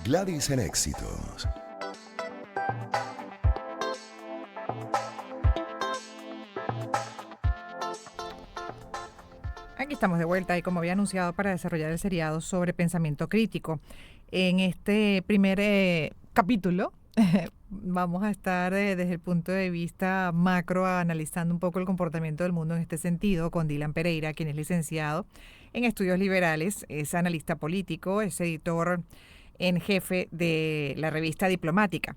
Gladys en Éxitos. Aquí estamos de vuelta y como había anunciado para desarrollar el seriado sobre pensamiento crítico. En este primer capítulo vamos a estar desde el punto de vista macro analizando un poco el comportamiento del mundo en este sentido con Dylan Pereira, quien es licenciado en estudios liberales, es analista político, es editor en jefe de la revista Diplomática.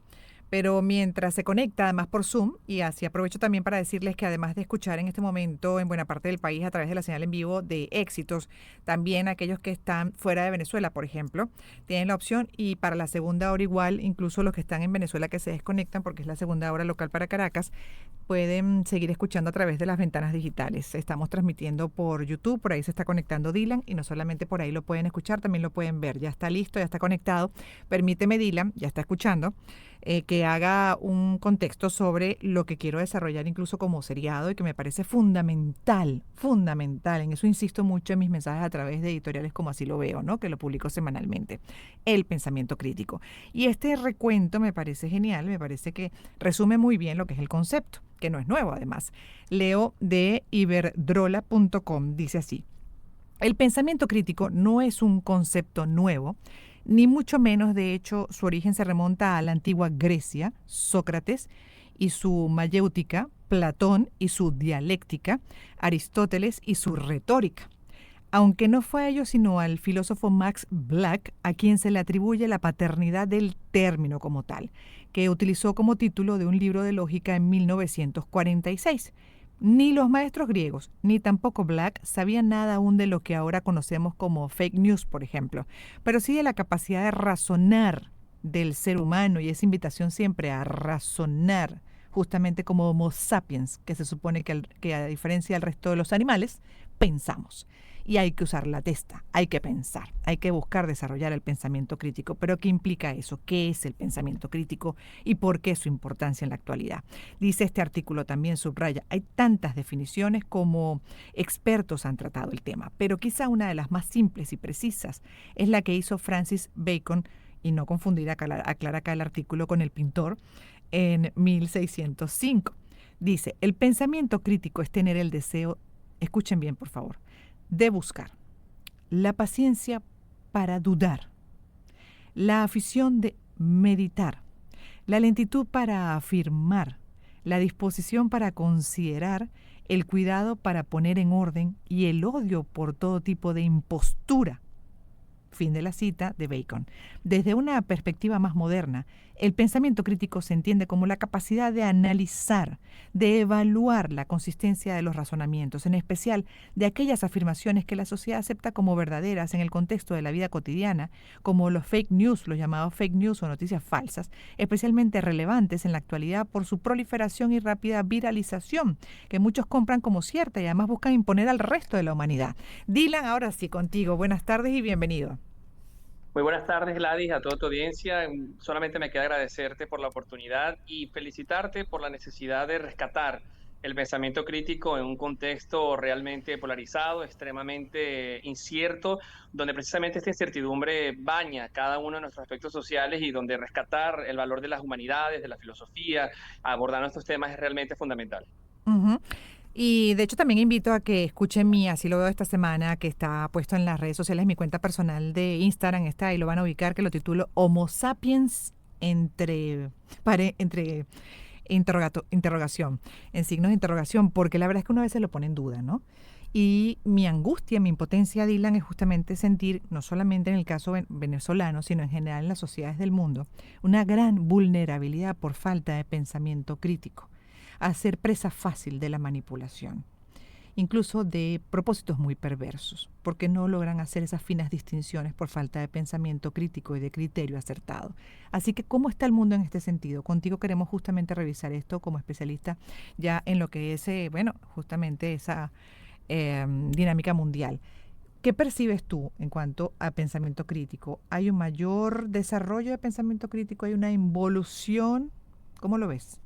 Pero mientras se conecta además por Zoom, y así aprovecho también para decirles que además de escuchar en este momento en buena parte del país a través de la señal en vivo de Éxitos, también aquellos que están fuera de Venezuela, por ejemplo, tienen la opción, y para la segunda hora igual, incluso los que están en Venezuela que se desconectan porque es la segunda hora local para Caracas, pueden seguir escuchando a través de las ventanas digitales. Estamos transmitiendo por YouTube, por ahí se está conectando Dylan, y no solamente por ahí lo pueden escuchar, también lo pueden ver. Ya está listo, ya está conectado. Permíteme, Dylan, ya está escuchando, que haga un contexto sobre lo que quiero desarrollar incluso como seriado y que me parece fundamental, fundamental. En eso insisto mucho en mis mensajes a través de editoriales como Así lo veo, ¿no? Que lo publico semanalmente. El pensamiento crítico. Y este recuento me parece genial, me parece que resume muy bien lo que es el concepto, que no es nuevo además. Leo de iberdrola.com, dice así: el pensamiento crítico no es un concepto nuevo, ni mucho menos. De hecho, su origen se remonta a la antigua Grecia, Sócrates y su mayéutica, Platón y su dialéctica, Aristóteles y su retórica. Aunque no fue a ellos sino al filósofo Max Black a quien se le atribuye la paternidad del término como tal, que utilizó como título de un libro de lógica en 1946. Ni los maestros griegos, ni tampoco Black sabían nada aún de lo que ahora conocemos como fake news, por ejemplo, pero sí de la capacidad de razonar del ser humano, y esa invitación siempre a razonar, justamente como Homo sapiens, que se supone que a diferencia del resto de los animales, pensamos. Y hay que usar la testa, hay que pensar, hay que buscar desarrollar el pensamiento crítico. ¿Pero qué implica eso? ¿Qué es el pensamiento crítico y por qué su importancia en la actualidad? Dice este artículo, también subraya, hay tantas definiciones como expertos han tratado el tema, pero quizá una de las más simples y precisas es la que hizo Francis Bacon, y no confundir, aclara acá el artículo, con el pintor, en 1605. Dice, el pensamiento crítico es tener el deseo, escuchen bien por favor, de buscar, la paciencia para dudar, la afición de meditar, la lentitud para afirmar, la disposición para considerar, el cuidado para poner en orden y el odio por todo tipo de impostura. Fin de la cita de Bacon. Desde una perspectiva más moderna, el pensamiento crítico se entiende como la capacidad de analizar, de evaluar la consistencia de los razonamientos, en especial de aquellas afirmaciones que la sociedad acepta como verdaderas en el contexto de la vida cotidiana, como los fake news, los llamados fake news o noticias falsas, especialmente relevantes en la actualidad por su proliferación y rápida viralización, que muchos compran como cierta y además buscan imponer al resto de la humanidad. Dylan, ahora sí contigo. Buenas tardes y bienvenido. Muy buenas tardes, Gladys, a toda tu audiencia. Solamente me queda agradecerte por la oportunidad y felicitarte por la necesidad de rescatar el pensamiento crítico en un contexto realmente polarizado, extremadamente incierto, donde precisamente esta incertidumbre baña cada uno de nuestros aspectos sociales y donde rescatar el valor de las humanidades, de la filosofía, abordar nuestros temas es realmente fundamental. Ujú. Y de hecho también invito a que escuchen mi, así lo veo esta semana, que está puesto en las redes sociales, mi cuenta personal de Instagram está ahí, lo van a ubicar, que lo titulo Homo sapiens entre interrogación, en signos de interrogación, porque la verdad es que una vez se lo pone en duda, ¿no? Y mi angustia, mi impotencia, Dylan, es justamente sentir, no solamente en el caso venezolano, sino en general en las sociedades del mundo, una gran vulnerabilidad por falta de pensamiento crítico, a ser presa fácil de la manipulación, incluso de propósitos muy perversos, porque no logran hacer esas finas distinciones por falta de pensamiento crítico y de criterio acertado. Así que, ¿cómo está el mundo en este sentido? Contigo queremos justamente revisar esto como especialista ya en lo que es, justamente esa dinámica mundial. ¿Qué percibes tú en cuanto a pensamiento crítico? ¿Hay un mayor desarrollo de pensamiento crítico? ¿Hay una involución? ¿Cómo lo ves?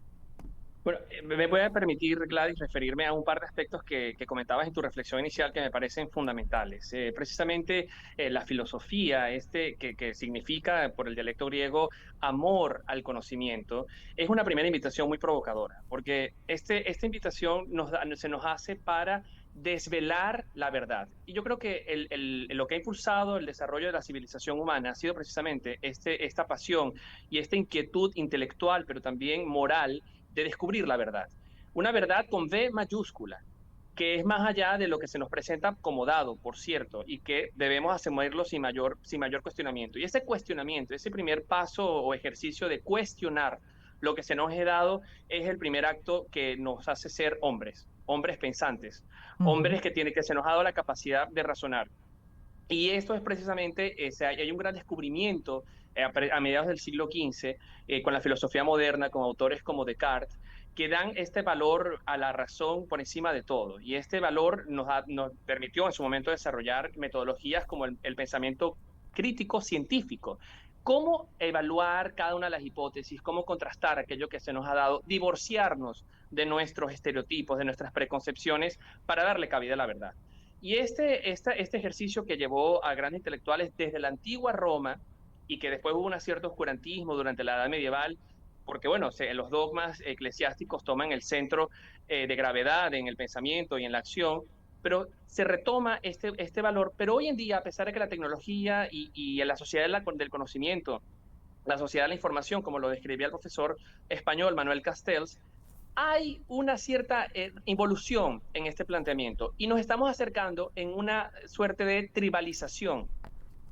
Bueno, me voy a permitir, Gladys, referirme a un par de aspectos que comentabas en tu reflexión inicial que me parecen fundamentales. Precisamente la filosofía, que significa por el dialecto griego amor al conocimiento, es una primera invitación muy provocadora, porque esta invitación se nos hace para desvelar la verdad. Y yo creo que lo que ha impulsado el desarrollo de la civilización humana ha sido precisamente esta pasión y esta inquietud intelectual, pero también moral de descubrir la verdad. Una verdad con V mayúscula, que es más allá de lo que se nos presenta como dado, por cierto, y que debemos asumirlo sin mayor cuestionamiento. Y ese cuestionamiento, ese primer paso o ejercicio de cuestionar lo que se nos ha dado, es el primer acto que nos hace ser hombres, hombres pensantes, Ujú. hombres que se nos ha dado la capacidad de razonar. Y esto es precisamente, hay un gran descubrimiento a mediados del siglo XV con la filosofía moderna, con autores como Descartes, que dan este valor a la razón por encima de todo. Y este valor nos permitió en su momento desarrollar metodologías como el pensamiento crítico científico. Cómo evaluar cada una de las hipótesis, cómo contrastar aquello que se nos ha dado, divorciarnos de nuestros estereotipos, de nuestras preconcepciones, para darle cabida a la verdad. Y este ejercicio que llevó a grandes intelectuales desde la antigua Roma y que después hubo un cierto oscurantismo durante la Edad Medieval, porque bueno, los dogmas eclesiásticos toman el centro de gravedad en el pensamiento y en la acción, pero se retoma este valor. Pero hoy en día, a pesar de que la tecnología y en la sociedad del conocimiento, la sociedad de la información, como lo describía el profesor español Manuel Castells, hay una cierta involución en este planteamiento y nos estamos acercando en una suerte de tribalización.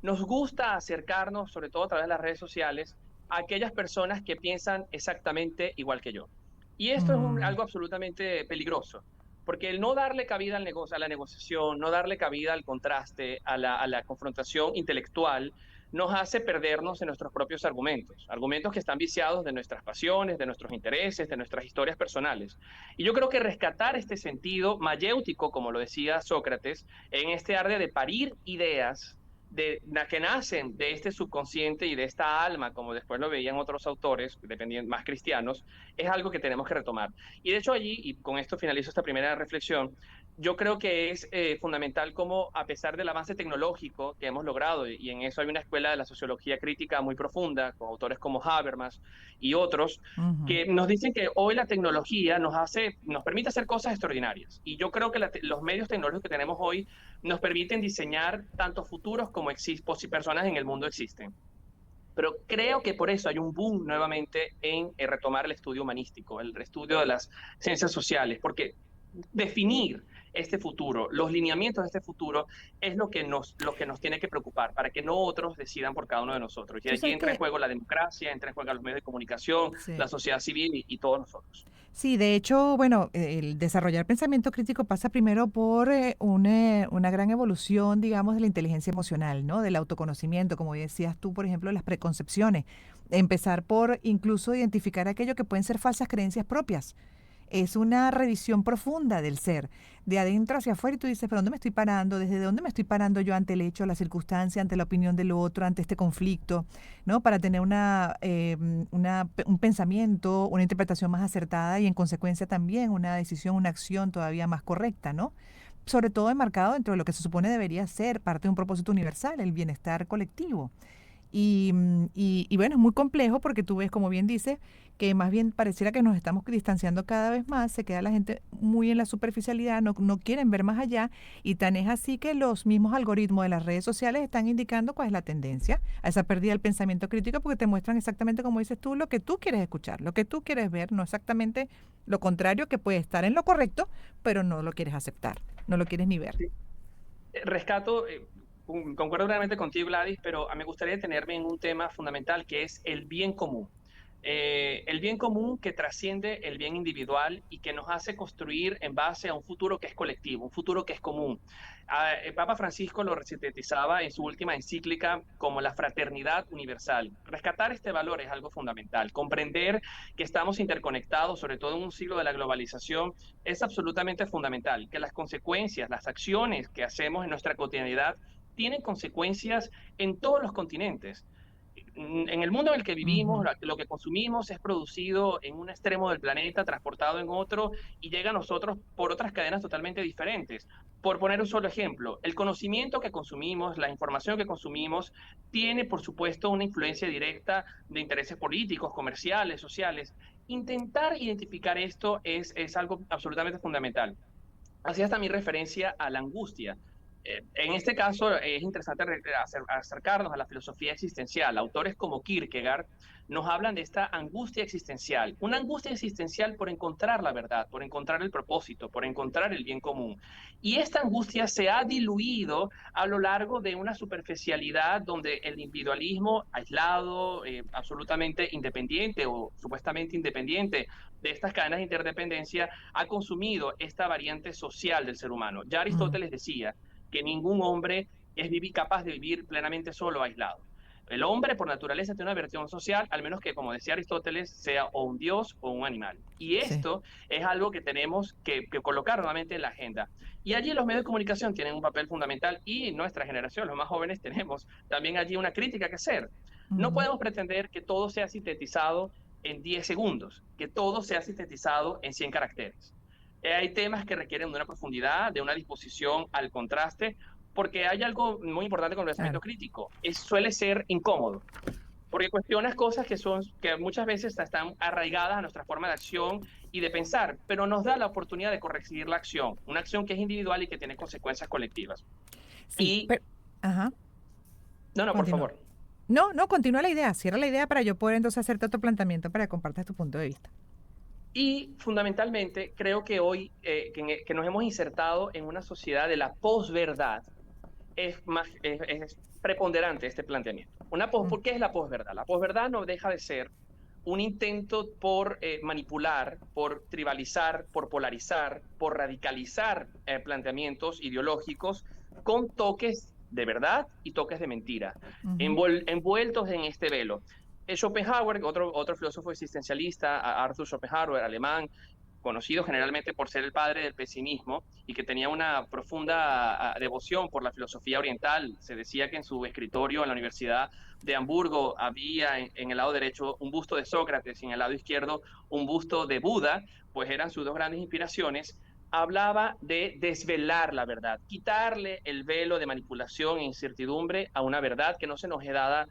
Nos gusta acercarnos, sobre todo a través de las redes sociales, a aquellas personas que piensan exactamente igual que yo. Y esto es Mm. algo absolutamente peligroso, porque el no darle cabida a la negociación, no darle cabida al contraste, a la confrontación intelectual, nos hace perdernos en nuestros propios argumentos, argumentos que están viciados de nuestras pasiones, de nuestros intereses, de nuestras historias personales. Y yo creo que rescatar este sentido mayéutico, como lo decía Sócrates, en este arte de parir ideas que nacen de este subconsciente y de esta alma, como después lo veían otros autores, dependiendo más cristianos, es algo que tenemos que retomar. Y de hecho allí, y con esto finalizo esta primera reflexión, yo creo que es fundamental como a pesar del avance tecnológico que hemos logrado, y en eso hay una escuela de la sociología crítica muy profunda, con autores como Habermas y otros, Ujú. que nos dicen que hoy la tecnología nos permite hacer cosas extraordinarias. Y yo creo que los medios tecnológicos que tenemos hoy nos permiten diseñar tanto futuros como personas en el mundo existen. Pero creo que por eso hay un boom nuevamente en retomar el estudio humanístico, el estudio de las ciencias sociales, porque definir este futuro, los lineamientos de este futuro, es lo que nos tiene que preocupar, para que no otros decidan por cada uno de nosotros. Y Tú allí sabes entra en que, juego la democracia, entra en juego los medios de comunicación, sí. la sociedad civil y todos nosotros. Sí, de hecho, bueno, el desarrollar pensamiento crítico pasa primero por una gran evolución, digamos, de la inteligencia emocional, ¿no? Del autoconocimiento, como decías tú, por ejemplo, las preconcepciones. Empezar por incluso identificar aquello que pueden ser falsas creencias propias. Es una revisión profunda del ser, de adentro hacia afuera, y tú dices, ¿pero dónde me estoy parando? ¿Desde dónde me estoy parando yo ante el hecho, la circunstancia, ante la opinión del otro, ante este conflicto? ¿No? Para tener un pensamiento, una interpretación más acertada y en consecuencia también una decisión, una acción todavía más correcta, ¿no? Sobre todo enmarcado dentro de lo que se supone debería ser parte de un propósito universal, el bienestar colectivo. Y bueno, es muy complejo porque tú ves, como bien dices, que más bien pareciera que nos estamos distanciando cada vez más, se queda la gente muy en la superficialidad, no quieren ver más allá, y tan es así que los mismos algoritmos de las redes sociales están indicando cuál es la tendencia a esa pérdida del pensamiento crítico, porque te muestran exactamente como dices tú, lo que tú quieres escuchar, lo que tú quieres ver, no exactamente lo contrario, que puede estar en lo correcto, pero no lo quieres aceptar, no lo quieres ni ver. Rescato, concuerdo realmente contigo, Gladys, pero me gustaría detenerme en un tema fundamental que es el bien común. El bien común que trasciende el bien individual y que nos hace construir en base a un futuro que es colectivo, un futuro que es común. El Papa Francisco lo sintetizaba en su última encíclica como la fraternidad universal. Rescatar este valor es algo fundamental. Comprender que estamos interconectados, sobre todo en un siglo de la globalización, es absolutamente fundamental. Que las consecuencias, las acciones que hacemos en nuestra cotidianidad tienen consecuencias en todos los continentes. En el mundo en el que vivimos, Ujú. lo que consumimos es producido en un extremo del planeta, transportado en otro y llega a nosotros por otras cadenas totalmente diferentes. Por poner un solo ejemplo, el conocimiento que consumimos, la información que consumimos, tiene, por supuesto, una influencia directa de intereses políticos, comerciales, sociales. Intentar identificar esto es algo absolutamente fundamental. Hacía hasta mi referencia a la angustia. En este caso es interesante acercarnos a la filosofía existencial. Autores como Kierkegaard nos hablan de esta angustia existencial, una angustia existencial por encontrar la verdad, por encontrar el propósito, por encontrar el bien común. Y esta angustia se ha diluido a lo largo de una superficialidad donde el individualismo aislado, absolutamente independiente o supuestamente independiente de estas cadenas de interdependencia ha consumido esta variante social del ser humano. Ya Mm. Aristóteles decía que ningún hombre es capaz de vivir plenamente solo o aislado. El hombre por naturaleza tiene una versión social, al menos que, como decía Aristóteles, sea o un dios o un animal. Y Sí. esto es algo que tenemos que colocar nuevamente en la agenda. Y allí los medios de comunicación tienen un papel fundamental y nuestra generación, los más jóvenes, tenemos también allí una crítica que hacer. No Ujú. podemos pretender que todo sea sintetizado en 10 segundos, que todo sea sintetizado en 100 caracteres. Hay temas que requieren de una profundidad, de una disposición al contraste, porque hay algo muy importante con el pensamiento Claro. crítico. Suele ser incómodo, porque cuestionas cosas que muchas veces están arraigadas a nuestra forma de acción y de pensar, pero nos da la oportunidad de corregir la acción, una acción que es individual y que tiene consecuencias colectivas. Sí, Y, pero, ajá, no, no, por continúa. favor. No, no, continúa la idea, cierra la idea para yo poder entonces hacerte otro planteamiento para que compartas tu punto de vista. Y fundamentalmente creo que hoy que nos hemos insertado en una sociedad de la posverdad, es preponderante este planteamiento. Mm. ¿Por qué es la posverdad? La posverdad no deja de ser un intento por manipular, por tribalizar, por polarizar, por radicalizar planteamientos ideológicos con toques de verdad y toques de mentira, Ujú. envueltos en este velo. Schopenhauer, otro filósofo existencialista, Arthur Schopenhauer, alemán, conocido generalmente por ser el padre del pesimismo y que tenía una profunda devoción por la filosofía oriental. Se decía que en su escritorio en la Universidad de Hamburgo había en el lado derecho un busto de Sócrates y en el lado izquierdo un busto de Buda, pues eran sus dos grandes inspiraciones. Hablaba de desvelar la verdad, quitarle el velo de manipulación e incertidumbre a una verdad que no se nos es dada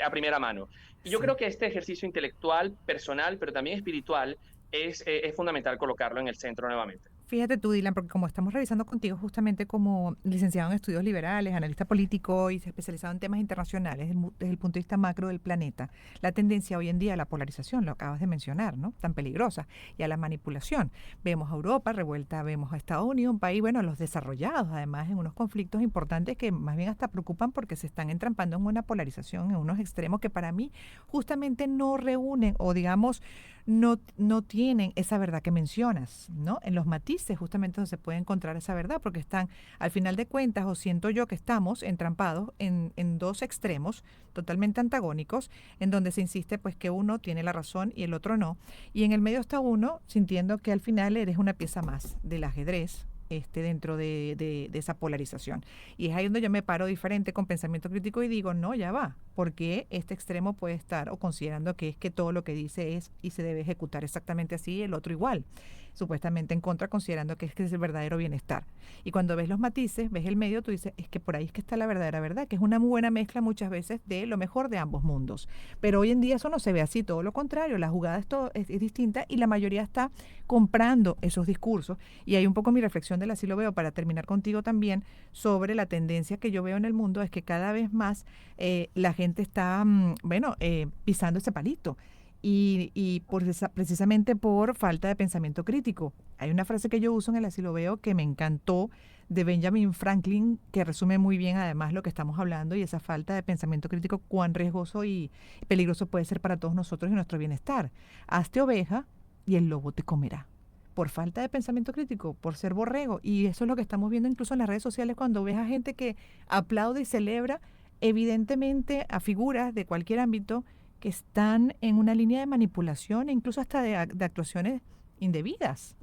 a primera mano. Y yo Sí. creo que este ejercicio intelectual, personal, pero también espiritual, es fundamental colocarlo en el centro nuevamente. Fíjate tú, Dylan, porque como estamos revisando contigo justamente como licenciado en estudios liberales, analista político y especializado en temas internacionales desde el punto de vista macro del planeta, la tendencia hoy en día a la polarización, lo acabas de mencionar, ¿no? Tan peligrosa, y a la manipulación. Vemos a Europa revuelta, vemos a Estados Unidos, un país, bueno, los desarrollados, además, en unos conflictos importantes que más bien hasta preocupan porque se están entrampando en una polarización, en unos extremos que para mí justamente no reúnen o digamos no tienen esa verdad que mencionas, ¿no? En los matices justamente donde se puede encontrar esa verdad, porque están, al final de cuentas, o siento yo que estamos entrampados en dos extremos totalmente antagónicos, en donde se insiste pues que uno tiene la razón y el otro no, y en el medio está uno sintiendo que al final eres una pieza más del ajedrez, dentro de esa polarización. Y es ahí donde yo me paro diferente con pensamiento crítico y digo, no, ya va, porque este extremo puede estar o considerando que es que todo lo que dice es y se debe ejecutar exactamente así, el otro igual, supuestamente en contra, considerando que es el verdadero bienestar. Y cuando ves los matices, ves el medio, tú dices, es que por ahí es que está la verdadera verdad, que es una muy buena mezcla muchas veces de lo mejor de ambos mundos. Pero hoy en día eso no se ve así, todo lo contrario, la jugada es distinta y la mayoría está comprando esos discursos. Y hay un poco mi reflexión de así lo veo, para terminar contigo también, sobre la tendencia que yo veo en el mundo, es que cada vez más la gente está, bueno, pisando ese palito. Y precisamente por falta de pensamiento crítico. Hay una frase que yo uso en el Así lo veo que me encantó, de Benjamin Franklin, que resume muy bien además lo que estamos hablando y esa falta de pensamiento crítico, cuán riesgoso y peligroso puede ser para todos nosotros y nuestro bienestar. Hazte oveja y el lobo te comerá, por falta de pensamiento crítico, por ser borrego. Y eso es lo que estamos viendo incluso en las redes sociales cuando ves a gente que aplaude y celebra evidentemente a figuras de cualquier ámbito que están en una línea de manipulación e incluso hasta de actuaciones indebidas.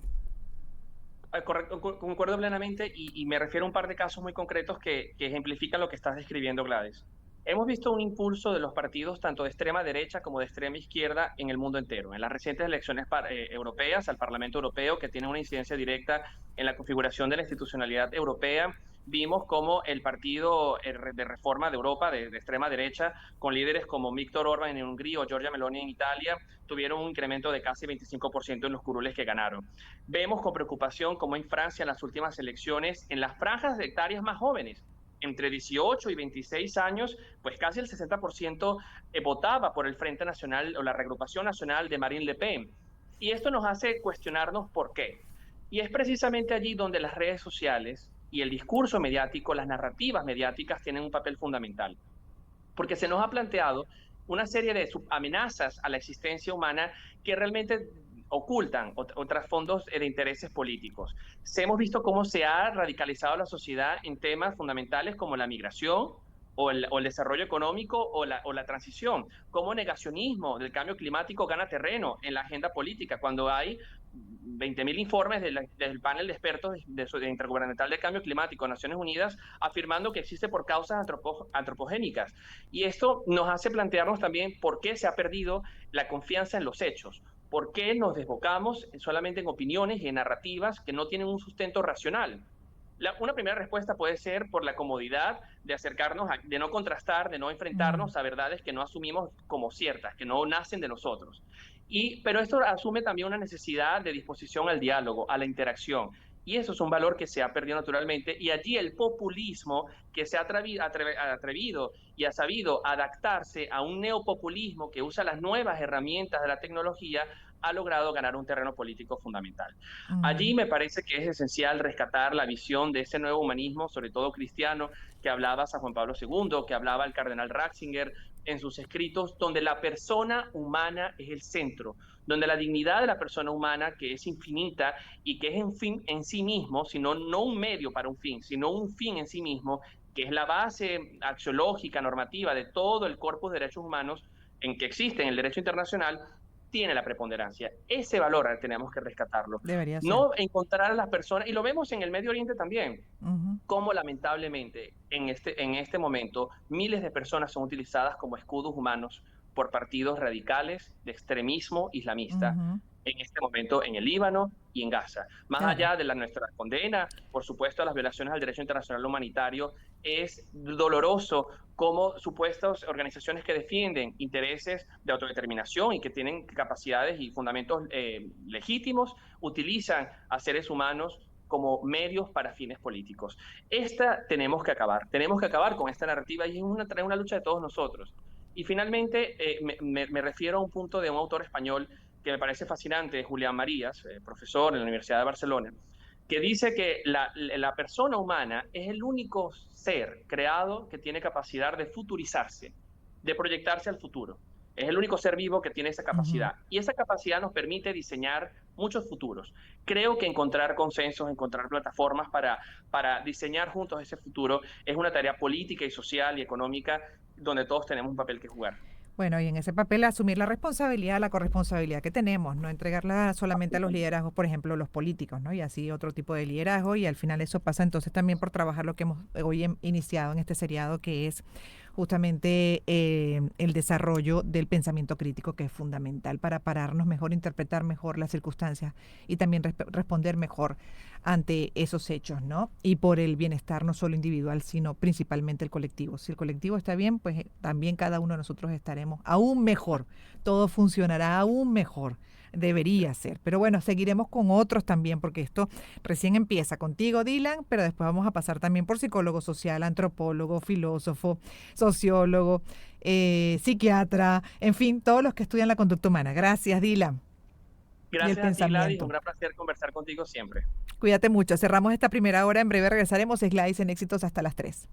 Correcto, concuerdo plenamente y me refiero a un par de casos muy concretos que ejemplifican lo que estás describiendo, Gladys. Hemos visto un impulso de los partidos tanto de extrema derecha como de extrema izquierda en el mundo entero. En las recientes elecciones europeas al Parlamento Europeo, que tienen una incidencia directa en la configuración de la institucionalidad europea, vimos cómo el partido de reforma de Europa, de extrema derecha, con líderes como Viktor Orbán en Hungría o Giorgia Meloni en Italia, tuvieron un incremento de casi 25% en los curules que ganaron. Vemos con preocupación cómo en Francia, en las últimas elecciones, en las franjas etarias más jóvenes, entre 18 y 26 años, pues casi el 60% votaba por el Frente Nacional o la Reagrupación Nacional de Marine Le Pen. Y esto nos hace cuestionarnos por qué. Y es precisamente allí donde las redes sociales y el discurso mediático, las narrativas mediáticas tienen un papel fundamental. Porque se nos ha planteado una serie de amenazas a la existencia humana que realmente ocultan o trasfondos de intereses políticos. Hemos visto cómo se ha radicalizado la sociedad en temas fundamentales como la migración o el desarrollo económico o la transición, cómo negacionismo del cambio climático gana terreno en la agenda política, cuando hay 20.000 informes del panel de expertos de Intergubernamental de Cambio Climático de Naciones Unidas afirmando que existe por causas antropogénicas. Y esto nos hace plantearnos también por qué se ha perdido la confianza en los hechos. ¿Por qué nos desbocamos solamente en opiniones y en narrativas que no tienen un sustento racional? Una primera respuesta puede ser por la comodidad de acercarnos, de no contrastar, de no enfrentarnos a verdades que no asumimos como ciertas, que no nacen de nosotros. Pero esto asume también una necesidad de disposición al diálogo, a la interacción. Y eso es un valor que se ha perdido naturalmente. Y allí el populismo, que se ha atrevido y ha sabido adaptarse a un neopopulismo que usa las nuevas herramientas de la tecnología, ha logrado ganar un terreno político fundamental. Allí me parece que es esencial rescatar la visión de ese nuevo humanismo, sobre todo cristiano, que hablaba San Juan Pablo II, que hablaba el cardenal Ratzinger en sus escritos, donde la persona humana es el centro, donde la dignidad de la persona humana, que es infinita y que es un fin en sí mismo, sino no un medio para un fin, sino un fin en sí mismo, que es la base axiológica, normativa de todo el corpus de derechos humanos en que existe en el derecho internacional, tiene la preponderancia. Ese valor tenemos que rescatarlo. Debería ser. No encontrar a las personas, y lo vemos en el Medio Oriente también, cómo lamentablemente en este momento miles de personas son utilizadas como escudos humanos por partidos radicales de extremismo islamista. En este momento en el Líbano y en Gaza. Más allá de nuestra condena, por supuesto, a las violaciones al derecho internacional humanitario, es doloroso cómo supuestas organizaciones que defienden intereses de autodeterminación y que tienen capacidades y fundamentos legítimos, utilizan a seres humanos como medios para fines políticos. Tenemos que acabar con esta narrativa y es una lucha de todos nosotros. Y finalmente me refiero a un punto de un autor español que me parece fascinante, Julián Marías, profesor en la Universidad de Barcelona, que dice que la persona humana es el único ser creado que tiene capacidad de futurizarse, de proyectarse al futuro. Es el único ser vivo que tiene esa capacidad. Y esa capacidad nos permite diseñar muchos futuros. Creo que encontrar consensos, encontrar plataformas para diseñar juntos ese futuro es una tarea política y social y económica donde todos tenemos un papel que jugar. Bueno, y en ese papel asumir la responsabilidad, la corresponsabilidad que tenemos, no entregarla solamente a los liderazgos, por ejemplo, los políticos, ¿no? Y así otro tipo de liderazgo, y al final eso pasa entonces también por trabajar lo que hemos hoy iniciado en este seriado, que es justamente el desarrollo del pensamiento crítico, que es fundamental para pararnos mejor, interpretar mejor las circunstancias y también responder mejor ante esos hechos, ¿no? Y por el bienestar no solo individual, sino principalmente el colectivo. Si el colectivo está bien, pues también cada uno de nosotros estaremos aún mejor, todo funcionará aún mejor. Debería ser. Pero bueno, seguiremos con otros también, porque esto recién empieza contigo, Dylan, pero después vamos a pasar también por psicólogo social, antropólogo, filósofo, sociólogo, psiquiatra, en fin, todos los que estudian la conducta humana. Gracias, Dylan. Gracias a ti, Gladys. Un gran placer conversar contigo siempre. Cuídate mucho. Cerramos esta primera hora. En breve regresaremos. Es Gladys en Éxitos hasta las 3.